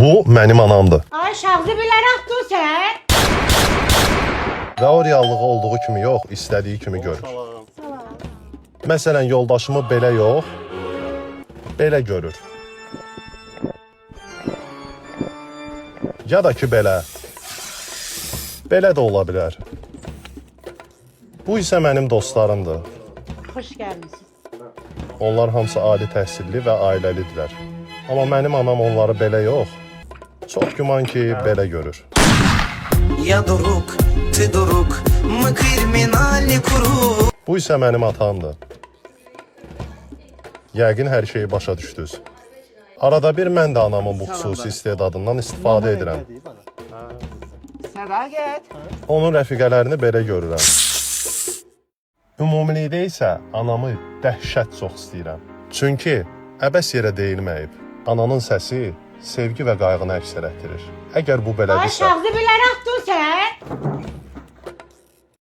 Bu mənim anamdır. Ay şahsı bilərək dur sən. Və o reallığı olduğu kimi yox, istədiyi kimi görür. Məsələn, yoldaşımı belə yox, belə görür. Ya da ki, belə. Belə də ola bilər. Bu isə mənim dostlarımdır. Xoş gəlmisiniz. Onlar hamısı ali təhsilli və ailəlidirlər. Amma mənim anam onları belə yox, çox güman ki, belə görür. Я друг, ты друг, мы криминальный круг. Bu isə mənim atamdır. Yəqin hər şeyi başa düşdünüz. Arada bir mən də anamın bu xüsusi istedadından istifadə edirəm. Sədaqət. Onun rəfiqələrini belə görürəm. Ümumilikdə isə anamı dəhşət çox istəyirəm. Çünki əbəs yerə deyilməyib. Ananın səsi sevgi və qayğını əks etdirir. Əgər bu Ay belədirsə, şahsı bilərək dur sən.